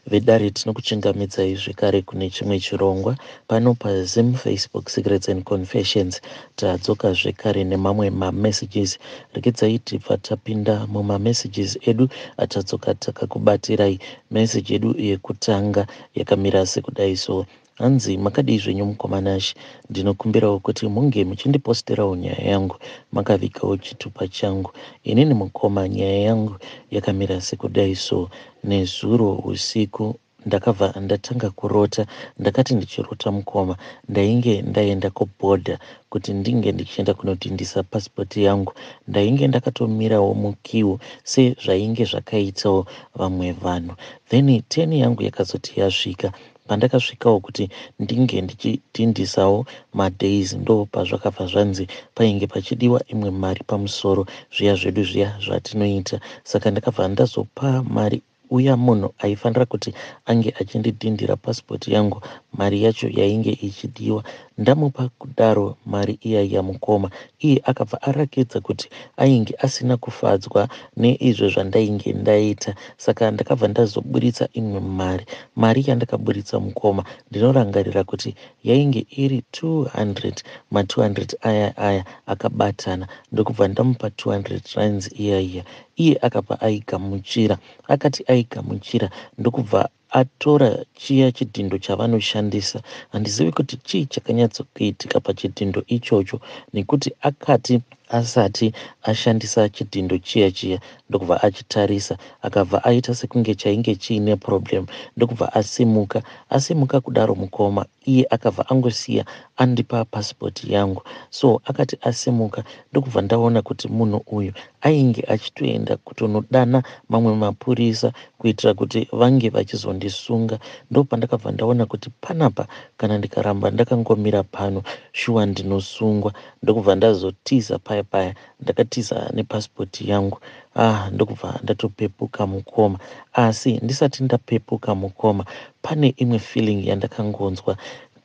Vedare tinokuchingamidzai zvekare kune chimwe chirongwa pano paZim Facebook Secrets and Confessions. Tadzoka zvekare nemamwe mamessages. Regai tibva tapinda mumamessages edu atadzoka takakubatirai message yedu yekutanga yakamira sekudai. So hanzi makadii zvenyu mukomanashi, ndinokumbirawo kuti munge muchindiposterawo nyaya yangu makavikawo chitupa changu. Inini mukoma, nyaya yangu yakamira sekudai. So nezuro usiku ndakabva ndatanga kurota. Ndakati ndichirota mukoma, ndainge ndaenda kubhodha kuti ndinge ndichienda kunodhindisa pasipoti yangu. Ndainge ndakatomirawo mukiu sezvainge zvakaitawo vamwe vanhu. Then 10 yangu yakazoti yasvika. Pandakasvikawo kuti ndinge ndichidhindisawo madays, ndo pazvakabva zvanzi painge pachidiwa imwe mari pamusoro zviya zvedu zviya zvatinoita. Saka ndakabva ndazopa mari uya munhu aifanira kuti ange achindidhindira pasipoti yangu mari yacho yainge ichidiwa. Ndamupa kudaro mari iya mukoma, iye akabva arakidza kuti ainge asina kufadzwa neizvo zvandainge ndaita. Saka ndakabva ndazoburitsa imwe mari yandakaburitsa mukoma ndinorangarira kuti yainge iri 200, ma 200 aya akabatana. Ndokubva ndamupa 200 rands iya. Iye akabva aigamuchira. Akati aigamuchira ndokubva atora chiya chidhindo chavanoshandisa. Handizivi kuti chii chakanyatsokuitika pachidhindo ichocho, nekuti akati asati ashandisa chidhindo chiya ndokubva achitarisa akabva aita sekunge chainge chiine problem. Ndokubva asimuka kudaro mukoma, iye akabva angosiya andipa pasipoti yangu. So akati asimuka ndokubva ndaona kuti munhu uyu ainge achitoenda kutonodana mamwe mapurisa kuitira kuti vange vachizondisunga. Ndopandakabva ndaona kuti panapa kana ndikaramba ndakangomira pano shuwa ndinosungwa. Ndokubva ndazotiza paya ndakatiza nepasipoti yangu. Ndokubva ndatopepuka mukoma. Asi ndisati ndapepuka mukoma, pane imwe feeling yandakangonzwa.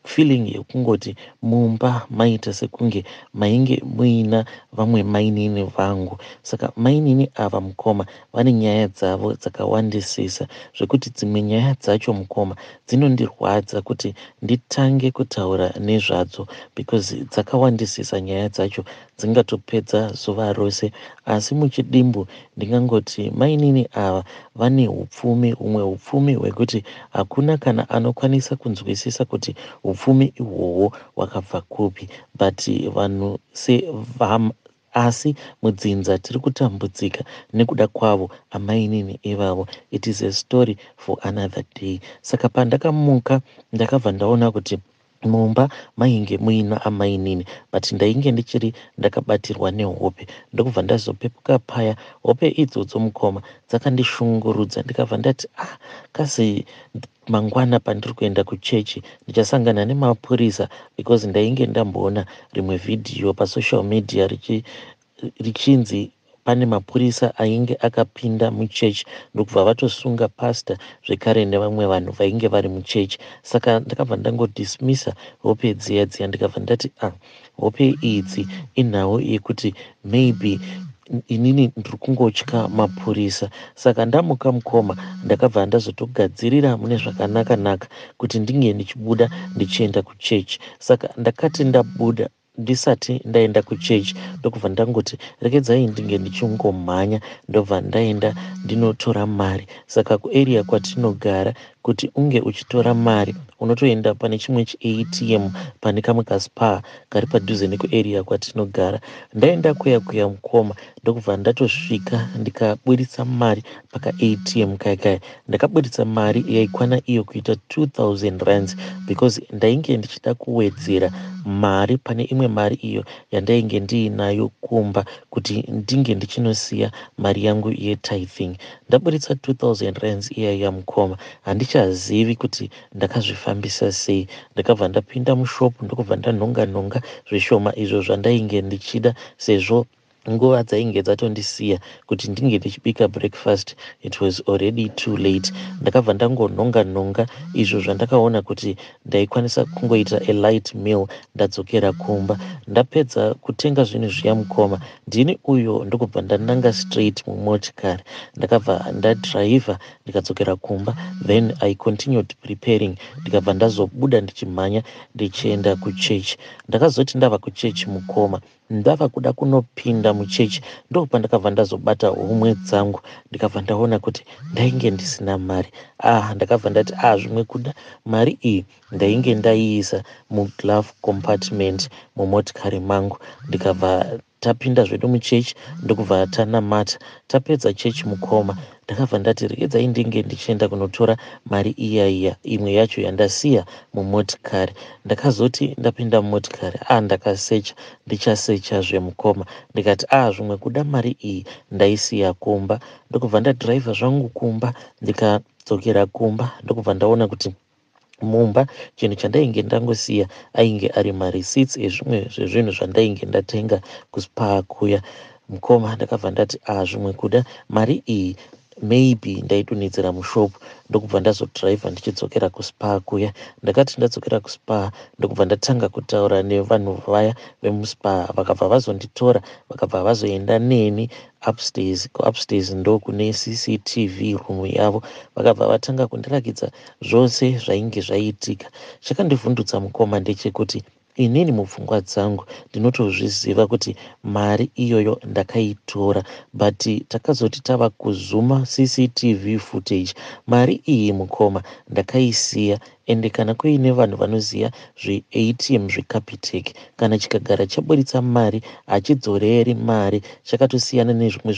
Feeling yekungoti mumba maita sekunge mainge muina vamwe mainini vangu. Saka mainini ava mukoma vane nyaya dzavo dzakawandisisa zvekuti dzimwe nyaya dzacho mukoma dzinondirwadza kuti nditange kutaura nezvadzo, because dzakawandisisa nyaya dzacho, dzingatopedza zuva rose. Asi muchidimbu ndingangoti mainini ava vane hupfumi, humwe hupfumi hwekuti hakuna kana anokwanisa kunzwisisa kuti hupfumi ihwohwo hwakabva kupi. But vanhu asi mudzinza tiri kutambudzika nekuda kwavo amainini ivavo. It is a story for another day. Saka pandakamuka ndakabva ndaona kuti mumba mainge muina amainini, but ndainge ndichiri ndakabatirwa nehope. Ndokubva ndazopepuka paya. Hope idzodzo mukoma dzakandishungurudza. Ndikabva ndati kasi mangwana pandiri kuenda kuchechi ndichasangana nemapurisa, because ndainge ndamboona rimwe vhidhiyo pasocial media richinzi pane mapurisa ainge akapinda muchechi ndokubva vatosunga pasta zvekare nevamwe vanhu vainge vari muchechi. Saka ndakabva ndangodhismisa hope dziya ndikabva ndati hope idzi inhau yekuti maybe inini ndiri kungotya mapurisa. Saka ndamuka mukoma ndakabva ndazotogadzirira mune zvakanaka kuti ndinge ndichibuda ndichienda kuchechi. Saka ndakati ndabuda ndisati ndaenda kuchechi ndokubva ndangoti regedzai ndinge ndichingomhanya. Ndobva ndaenda ndinotora mari. Saka kuarea kwatinogara kuti unge uchitora mari unotoenda pane chimwe chiATM pane kamwe kaspa kari padhuze nekuarea kwatinogara. Ndaenda kuya mukoma ndokubva ndatosvika ndikaburitsa mari pakaATM kaya. Ndakaburitsa mari yaikwana iyo kuita 2000 rands, because ndainge ndichida kuwedzera mari pane imwe mari iyo yandainge ndiinayo kumba kuti ndinge ndichinosiya mari yangu yetithing. Ndaburitsa 2000 rands iya mukoma. Handichazivi kuti ndakazvifambisa sei. Ndakabva ndapinda mushopu ndokubva ndanhonga zvishoma izvo zvandainge ndichida, sezvo nguva dzainge dzatondisiya kuti ndinge ndichibika breakfast. It was already too late. Ndakabva ndangonhonga izvo zvandakaona kuti ndaikwanisa kungoita a light meal ndadzokera kumba. Ndapedza kutenga zvinhu zviya mukoma, ndini uyo ndokubva ndananga straight mumotikari. Ndakabva ndadhiraivha ndikadzokera kumba, then I continued preparing. Ndikabva ndazobuda ndichimhanya ndichienda kuchechi. Ndakazoti ndava kuchechi mukoma, ndava kuda kunopinda muchechi, ndopa ndakabva ndazobata homwe dzangu, ndikabva ndaona kuti ndainge ndisina mari. Ndakabva ndati zvimwe kuda mari iyi ndainge ndaiisa muglove compartment mumotikari mangu. Ndikabva tapinda zvedu muchechi ndokubva tanamata. Tapedza chechi mukoma, ndakabva ndati regedzai ndinge ndichienda kunotora mari iya imwe yacho yandasiya mumotikari. Ndakazoti ndapinda mumotikari ndakasecha, ndichasecha zvemukoma, ndikati zvimwe kuda mari iyi ndaisiya kumba. Ndokubva ndadhiraivha zvangu kumba, ndikadzokera kumba ndokubva ndaona kuti mumba chinhu chandainge ndangosiya ainge ari mareceipts ezvimwe zvezvinhu zvandainge ndatenga kuSpar kuya mukoma. Ndakabva ndati zvimwe kuda mari iyi maybe ndaidonhedzera mushopu. Ndokubva ndazodhiraivha ndichidzokera kuSpar kuya. Ndakati ndadzokera kuSpar ndokubva ndatanga kutaura nevanhu vaya vemuSpar, vakabva vazonditora vakabva vazoenda neni upstairs. Kuupstairs ndo kune CCTV room yavo. Vakabva vatanga kundirakidza zvose zvainge zvaiitika. Chakandivhundutsa mukoma ndechekuti inini mupfungwa dzangu ndinotozviziva kuti mari iyoyo ndakaitora, but takazoti tava kuzuma CCTV footage, mari iyi mukoma ndakaisiya. Ende kana kuine vanhu vanoziva zveATM zveCapitec, kana chikagara chaburitsa mari hachidzoreri mari. Chakasiyana nezvimwe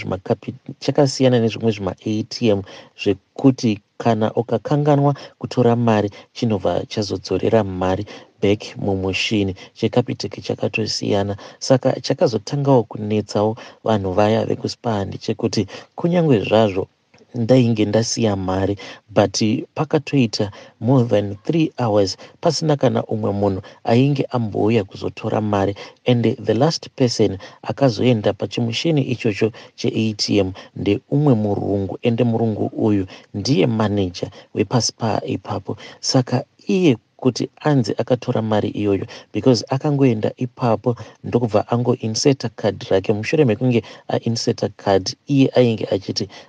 zvima-ATM zvekuti kana ukakanganwa kutora mari chinobva chazodzorera mari back mumushini. CheCapitec chakatosiyana. Saka chakazotangawo kunetsawo vanhu vaya vekuSpar ndechekuti kunyange zvazvo ndainge ndasiya mari, but pakatoita more than 3 hours pasina kana umwe munhu ainge ambouya kuzotora mari. And the last person akazoenda pachimushini ichocho cheATM ndeumwe murungu, ende murungu uyu ndiye manager wepaSpar ipapo. Saka iye kuti anzi akatora mari iyoyo because akangoenda ipapo ndokubva angoinseta card rake. Mushure mekunge ainseta card, iye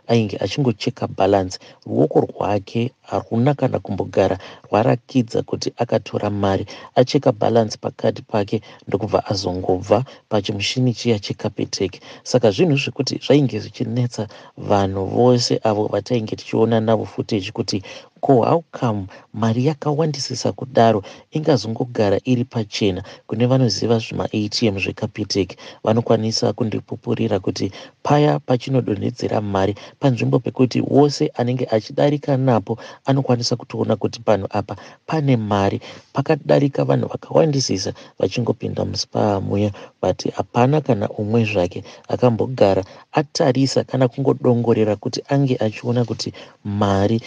ainge achingocheka balance. Ruoko rwake haruna kana kumbogara rwarakidza kuti akatora mari. Acheka balance pakadi pake ndokubva azongobva pachimushini chiya cheCapitec. Saka zvinhu zvekuti zvainge zvichinetsa vanhu vose avo vatainge tichiona navo footage kuti how come mari yakawandisisa kudaro ingazongogara iri pachena. Kune vanoziva zvima-ATM zveCapitec vanokwanisa kundipupurira kuti paya pachinodonhedzera mari panzvimbo pekuti wose anenge achidarika napo anokwanisa kutoona kuti panhu apa pane mari. Pakadarika vanhu vakawandisisa vachingopinda muSpar muya, but hapana kana umwe zvake akambogara atarisa kana kungodongorera kuti ange achiona kuti mari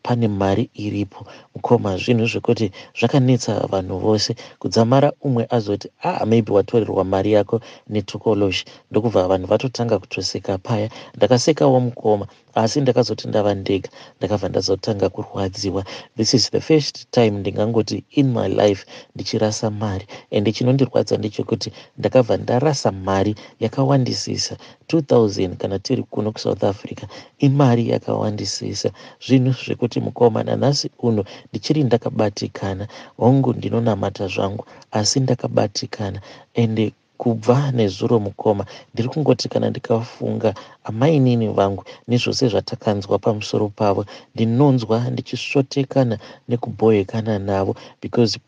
pane mari iripo. Mukoma, zvinhu zvekuti zvakanetsa vanhu vose. Kudzamara umwe azoti maybe watorerwa mari yako netokoloshi, ndokubva vanhu vatotanga kutoseka paya. Ndakasekawo mukoma, asi ndakazoti ndava ndega ndakabva ndazotanga kurwadziwa. This is the first time ndingangoti in my life ndichirasa mari, ende chinondirwadza ndechekuti ndakabva ndarasa mari yakawandisisa. 2000 kana tiri kuno kuSouth Africa imari yakawandisisa. Zvinhu zvekuti mukoma nanhasi uno ndichiri ndakabatikana. Hongu ndinonamata zvangu asi ndakabatikana. Ende kubva nezuro mukoma ndiri kungoti kana ndikafunga amainini vangu nezvose zvatakanzwa pamusoro pavo, ndinonzwa ndichisvotekana nekubhoyekana navo because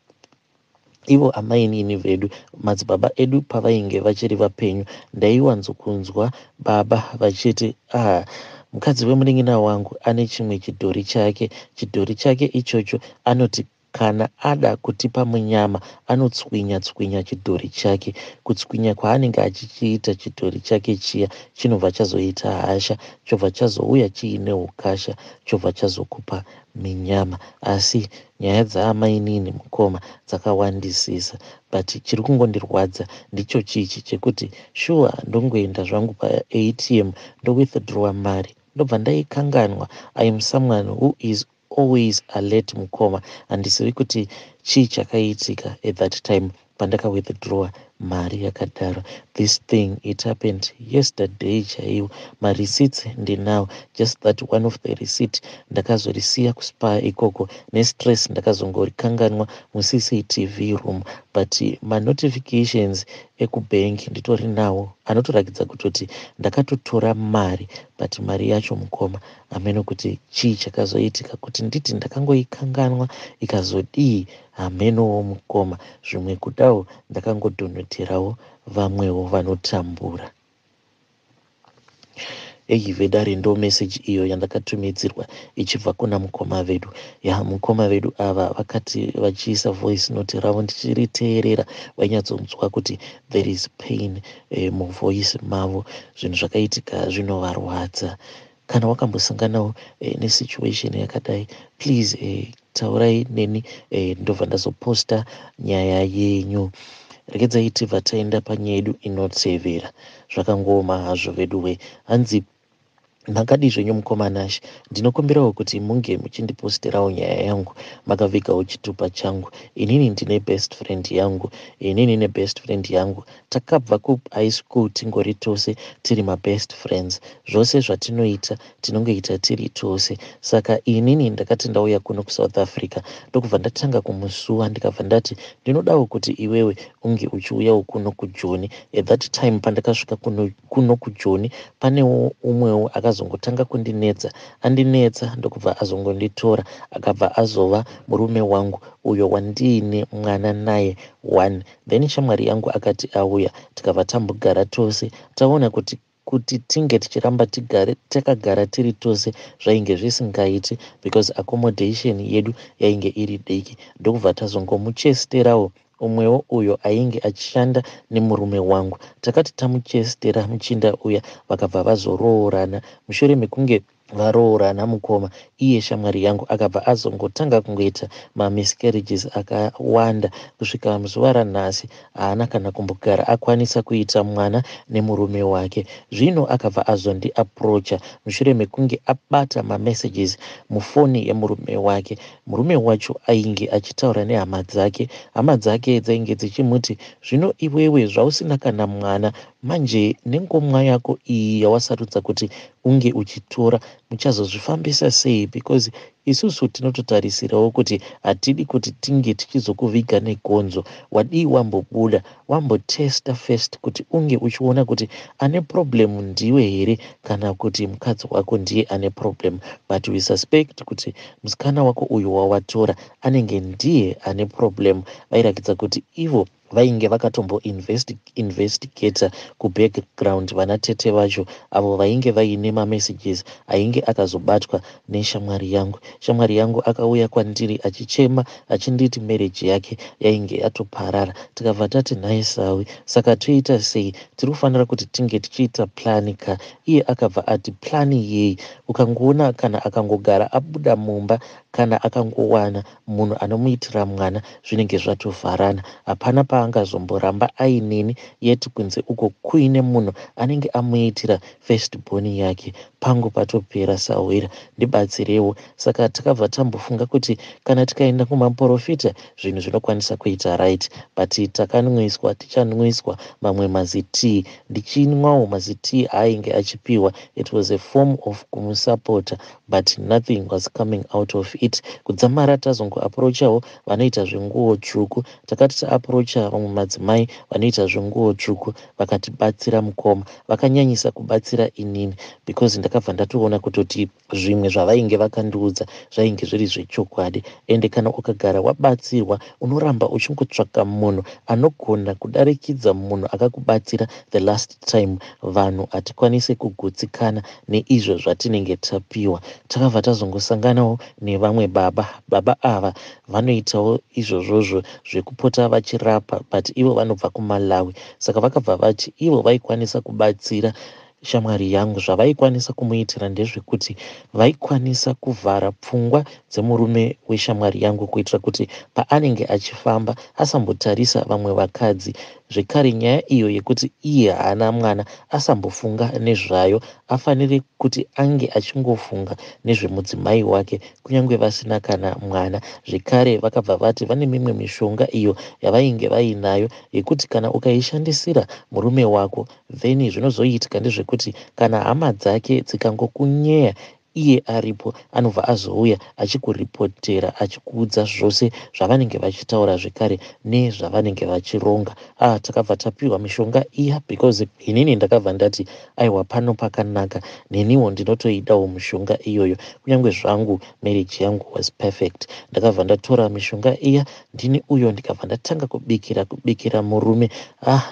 ivo amainini vedu, madzibaba edu pavainge vachiri vapenyu, ndaiwanzokunzwa baba vachiti mukadzi wemunin'ina wangu ane chimwe chidhori chake ichocho anoti kana ada kutipa munyama anotswinya tswinya chidhori chake. Kutswinya kwaanenge achichiita chidhori chake chiya chinobva chazoita hasha, chobva chazouya chiine ukasha, chobva chazokupa minyama. Asi nyaya dzaamai Inini mukoma dzakawandisisa, but chiri kungondirwadza ndicho chichi chekuti shuwa ndongoenda zvangu paATM ndowithdrawa mari ndobva ndaikanganwa. I am someone who is always alert mukoma, handisivi kuti chii chakaitika at that time pandaka withdrawa mari yakadaro. This thing it happened yesterday chaiwo. Mareceipts ndinawo, just that one of the receipt ndakazorisiya kuspa ikoko nestress ndakazongorikanganwa muCCTV room, but manotifications ekubank nditori nawo anotorakidza kutoti ndakatotora mari, but mari yacho mukoma hameno kuti chii chakazoitika kuti nditi ndakangoikanganwa ikazodii hamenowo mukoma. Zvimwe kudawo ndakangodhonoterawo vamwewo vanotambura. Vedare ndo message iyo yandakatumidzirwa ichibva kuna mukoma vedu. Mukoma vedu ava vakati vachiisa voice note ravo ndichiriteerera vainyatsonzwa kuti there is pain muvoice mavo. Zvinhu zvakaitika zvinovarwadza. Kana wakambosanganawo nesituation yakadai, please taurai neni ndobva ndazoposta nyaya yenyu. Regedzai tibva taenda panyaya yedu inotevera. Zvakangoma hazvo vedu we. Hanzi makadi zvenyu mukomanashi, ndinokumbirawo kuti munge muchindiposterawo nyaya yangu makavigawo chitupa changu. Inini ndine best friend yangu, inini nebest friend yangu takabva kuhigh school tingori tose tiri mabest friends. Zvose zvatinoita tinongoita tiri tose. Saka inini ndakati ndauya kuno kuSouth Africa ndokubva ndatanga kumusuwa ndikabva ndati ndinodawo kuti iwewe unge uchiuyawo kuno kuJoni. At that time pandakasvika kuno kuJoni panewo umwewo akazongotanga kundinetsa, andinetsa ndokubva azongonditora akabva azova murume wangu uyo wandiine mwana naye 1. Then shamwari yangu akati auya tikabva tambogara tose taona kuti tinge tichiramba takagara tiri tose zvainge zvisingaiti because accommodation yedu yainge iri diki. Ndokubva tazongomuchesterawo umwewo uyo ainge achishanda nemurume wangu. Takati tamuchestera muchinda uya vakabva vazoroorana. Mushure mekunge varoorana mukoma, iye shamwari yangu akabva azongotanga kungoita miscarriages akawanda kusvika zuva ranhasi haana kana kumbogara akwanisa kuita mwana nemurume wake. Zvino akabva azondiaprocha mushure mekunge abata mamessages mufoni yemurume wake. Murume wacho ainge achitaura nehama dzake. Hama dzake dzainge dzichimuti, zvino iwewe zvausina kana mwana, manje nengomwa yako iyi yawasarudza kuti unge uchitora muchazozvifambisa sei? Because isusu tinototarisirawo kuti hatidi kuti tinge tichizokuviga negonzo. Wadii wambobuda wambotesta first kuti unge uchiona kuti ane problem ndiwe here kana kuti mukadzi wako ndiye ane problem. But we suspect kuti musikana wako uyu wawatora anenge ndiye ane problem. Vairakidza kuti ivo vainge vakatomboinvestigata kubackground vanatete vacho avo vainge vaine mamessages ainge akazobatwa neshamwari yangu. Shamwari yangu akauya kwandiri achichema achinditi marriage yake yainge yatoparara. Tikabva tati nhaisawi, saka toita sei? Tiri kuti tinge tichiita plani ka. Iye akabva ati plani yei? Ukangoona kana akangogara abuda mumba kana akangowana munhu anomuitira mwana zvinenge zvatovharana. Hapana paangazomboramba ainini yeti kunze uko kuine munhu anenge amuitira first born yake. Pangu patopera sawira, ndibatsirewo. Saka takabva tambofunga kuti kana tikaenda kumaprofita zvinhu zvinokwanisa kuita right, but takanwiswa tichanwiswa mamwe mazitii. Ndichinwawo mazitii ainge achipiwa. It was a form of kumusapota but nothing was coming out of it. Kudzamara tazongoaprochawo vanoita zvenguo tsvuku. Takati taaprocha vamwe madzimai vanoita zvenguo tsvuku vakatibatsira mukoma, vakanyanyisa kubatsira inini because ndakabva ndatoona kutoti zvimwe zvavainge vakandiudza zvainge zviri zvechokwadi. Ende kana ukagara wabatsirwa unoramba uchingotsvaka munhu anogona kudarikidza munhu akakubatsira the last time. Vanhu hatikwanisi kugutsikana neizvo zvatinenge tapiwa. Takabva tazongosanganawo nevamwe vamwe baba ava vanoitawo izvozvozvo zvekupota vachirapa, but ivo vanobva kuMalawi. Saka vakabva vati ivo vaikwanisa kubatsira shamwari yangu. Zvavaikwanisa kumuitira ndezvekuti vaikwanisa kuvhara pfungwa dzemurume weshamwari yangu kuitira kuti paanenge achifamba asambotarisa vamwe vakadzi. Zvekare nyaya iyo yekuti iye haana mwana asambofunga nezvayo, afanire kuti ange achingofunga nezvemudzimai wake kunyange vasina kana mwana. Zvekare vakabva vati vane mimwe mishonga iyo yavainge vainayo yekuti kana ukaishandisira murume wako, then zvinozoitika ndezvekuti kana hama dzake dzikangokunyeya iye aripo, anobva azouya achikuripotera, achikuudza zvose zvavanenge vachitaura zvekare nezvavanenge vachironga. Takabva tapiwa mishonga iya because inini ndakabva ndati aiwa, pano pakanaka, neniwo ndinotoidawo mishonga iyoyo. Kunyange zvangu marriage yangu was perfect, ndakabva ndatora mishonga iya, ndini uyo ndikabva ndatanga kubikira murume.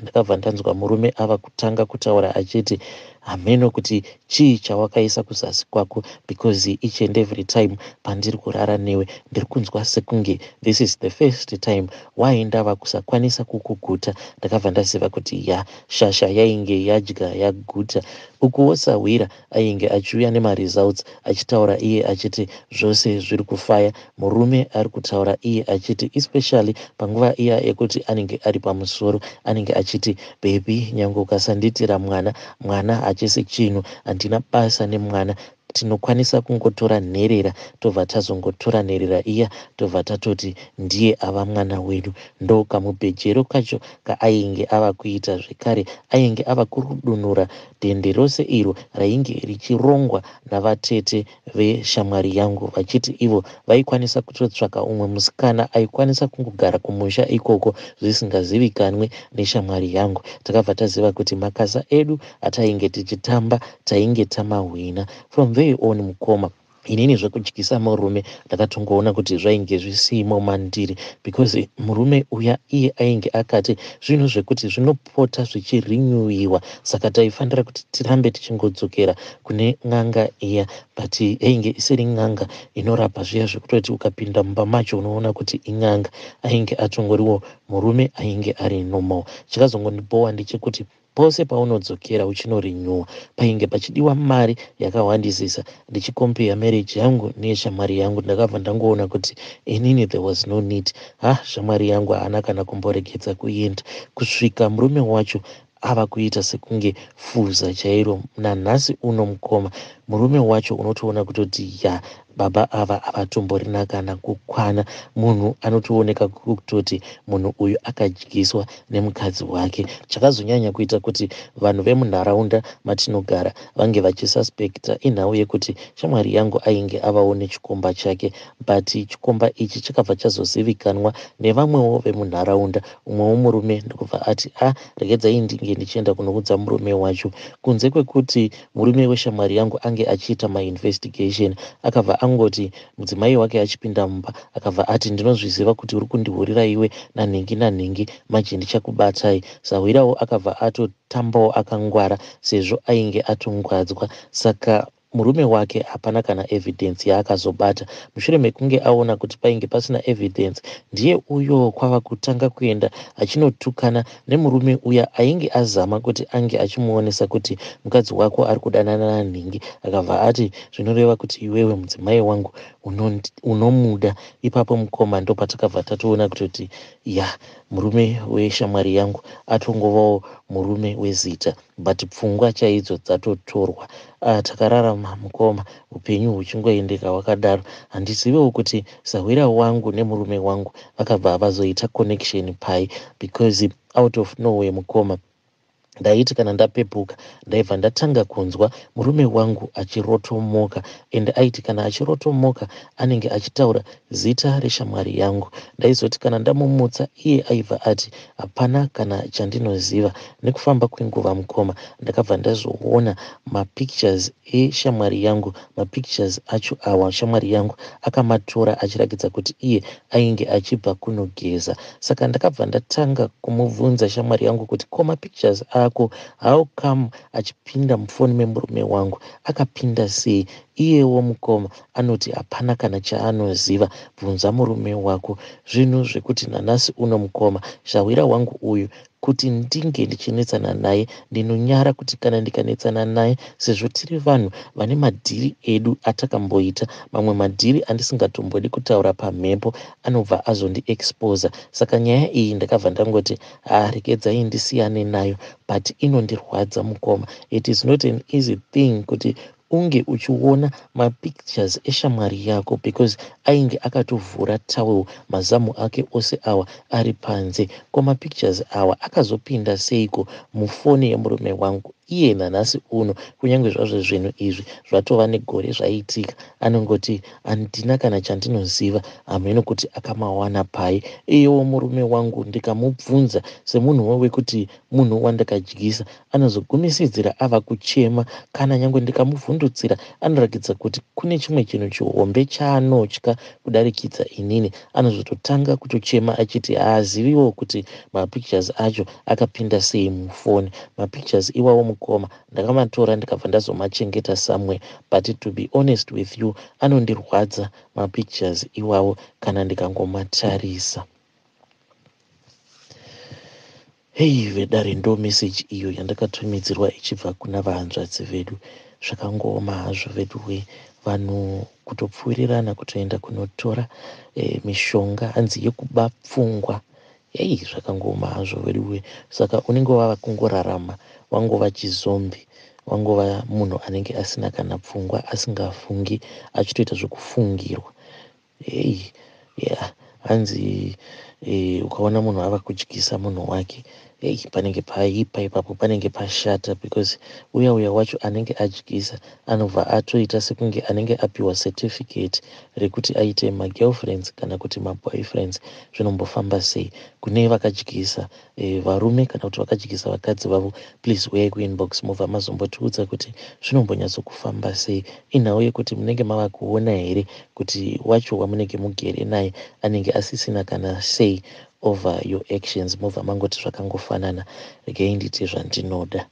Ndakabva ndanzwa murume ava kutanga kutaura achiti, hameno kuti chii chawakaisa kuzasi kwako, because each and every time pandiri kurara newe ndiri kunzwa sekunge this is the first time waindava kusakwanisa kukuguta. Ndakabva ndaziva kuti shasha yainge yadya yaguta. Ukuwosahwira ainge achiuya nemaresults achitaura iye achiti zvose zviri kufaya. Murume ari kutaura iye achiti especially panguva iya yekuti anenge ari pamusoro, anenge achiti baby, nyange ukasandiitira mwana hachisi chinhu, handina basa nemwana, tinokwanisa kungotora nherera tobva tazongotora nherera iya tobva tatoti ndiye ava mwana wedu. Ndo kamubhejero kacho kaainge ava kuita. Zvekare ainge ava kurudunura dende rose iro rainge richirongwa navatete veshamwari yangu, vachiti ivo vaikwanisa kutotsvaka umwe musikana aikwanisa kungogara kumusha ikoko zvisingazivikanwe neshamwari yangu. Takabva taziva kuti makasa edu atainge tichitamba tainge tamahwina. From very on mukoma, inini zvekudyisa murume ndakatongoona kuti zvainge zvisimo mandiri, because murume uya iye ainge akati zvinhu zvekuti zvinopota zvichirinyuwiwa, saka taifanira kuti tirambe tichingodzokera kune n'anga iya, but ainge isiri n'anga inorapa zviya zvekutoti ukapinda mumba macho unoona kuti in'anga. Ainge atongoriwo murume ainge ari normal. Chakazongondibowa ndechekuti pose paunodzokera uchinorinyuwa painge pachidiwa mari yakawandisisa. Ndichikompeya marriage yangu neyeshamwari yangu, ndakabva ndangoona kuti inini there was no need. Shamwari yangu haana kana kumboregedza kuenda kusvika murume wacho ava kuita sekunge fuza chairo. Nanhasi uno mukoma, murume wacho unotoona kutoti baba ava avatomborina kana kukwana. Munhu anotooneka kutoti munhu uyu akadyiswa nemukadzi wake. Chakazonyanya kuita kuti vanhu vemunharaunda matinogara vange vachisuspekta inhau yekuti shamwari yangu ainge avawo nechikomba chake, but chikomba ichi chakabva chazozivikanwa nevamwewo vemunharaunda. Umwewo murume ndokubva ati regedzai ndinge ndichienda kunoudza murume wacho. Kunze kwekuti murume weshamwari yangu ange achiita mainvestigation, akabva angoti mudzimai wake achipinda mumba akabva ati ndinozviziva kuti uri kundihurira iwe nanhingi manje ndichakubatai. Sahwirawo akabva atotambawo akangwara sezvo ainge atongwadzwa. Saka murume wake hapana kana evidence yaakazobata. Mushure mekunge aona kuti painge pasina evidence, ndiye uyo kwava kutanga kuenda achinotukana nemurume uya ainge azama kuti ange achimuonesa kuti mukadzi wako ari kudanana nanhingi. Akabva ati zvinoreva kuti iwewe mudzimai wangu unomuda. Ipapo mukoma ndo patakabva tatoona kutoti murume weshamwari yangu atongovawo murume wezita, but pfungwa chaidzo dzatotorwa. Takararama mukoma, upenyu huchingoendeka wakadaro. Handizivewo kuti sahwira wangu nemurume wangu vakabva vazoita connection pai, because out of nowhere mukoma, ndaiti kana ndapepuka ndaibva ndatanga kunzwa murume wangu achirotomoka, ende aiti kana achirotomoka anenge achitaura zita reshamwari yangu. Ndaizoti kana ndamumutsa iye aibva ati hapana kana chandinoziva. Nekufamba kwenguva mukoma, ndakabva ndazoona mapictures eshamwari yangu. Mapictures acho awa shamwari yangu akamatora achiratidza kuti iye ainge achibva kunogeza. Saka ndakabva ndatanga kumubvunza shamwari yangu kuti ko mapictures rako. How come achipinda mufoni memurume wangu akapinda sei? Iyewo mukoma anoti hapana kana chaanoziva, bvunza murume wako. Zvinhu zvekuti nanhasi uno mukoma, zvawira wangu uyu kuti ndinge ndichinetsana naye, ndinonyara kuti kana ndikanetsana naye, sezvo tiri vanhu vane madhiri edu atakamboita, mamwe madhiri andisingatombodi kutaura pamhepo anobva azondiexposa. Saka nyaya iyi ndakabva ndangoti regedzai ndisiyane nayo, but inondirwadza mukoma. It is not an easy thing kuti unge uchiona mapictures eshamwari yako, because ainge akatovhura tawel mazamu ake ose awa ari panze. Ko mapictures awa akazopinda seiko mufoni yemurume wangu iye nanhasi uno? Kunyange zvazvo zvinhu izvi zvatova negore zvaiitika, anongoti handina kana chandinoziva, hameno kuti akamawana pai. Iyewo murume wangu ndikamubvunza semunhuwo wekuti munhu wandakadyisa, anozogumisidzira ava kuchema. Kana nyange ndikamuvhundutsira, anoratidza kuti kune chimwe chinhu chihombe chaanotya kudarikidza inini. Anozototanga kutochema achiti haaziviwo kuti mapictures acho akapinda sei mufoni. Mapictures iwawo mukoma ndakamatora ndikabva ndazomachengeta somewhere, but to be honest with you, anondirwadza mapictures iwawo kana ndikangomatarisa. Hei vedare, ndo message iyo yandakatumidzirwa ichibva kuna vahanzvadzi vedu. Zvakangooma hazvo veduwe, vanhu kutopfuurirana kutoenda kunotora mishonga hanzi yekuba pfungwa. Hei, zvakangooma hazvo veduwe. Saka unenge wava kungorarama, wangova chizombi, wangova munhu anenge asina kana pfungwa, asingafungi, achitoita zvokufungirwa. Hei, yeah, hanzi ukaona munhu ava kudyisa munhu wake, hei, panenge paipa ipapo, panenge pashata, because uya wacho anenge adyisa anobva atoita sekunge anenge apiwa certificate rekuti aite magirlfriends kana kuti maboyfriends. Zvinombofamba sei kune vakadyisa varume kana kuti vakadyisa vakadzi vavo? Please uyai kuinbox mobva mazombotiudza kuti zvinombonyatsokufamba sei. Inhau yekuti munenge mava kuona here kuti wacho wamunenge mugere naye anenge asisina kana sei over your actions, mobva mangoti zvakangofanana, regai nditi zvandinoda.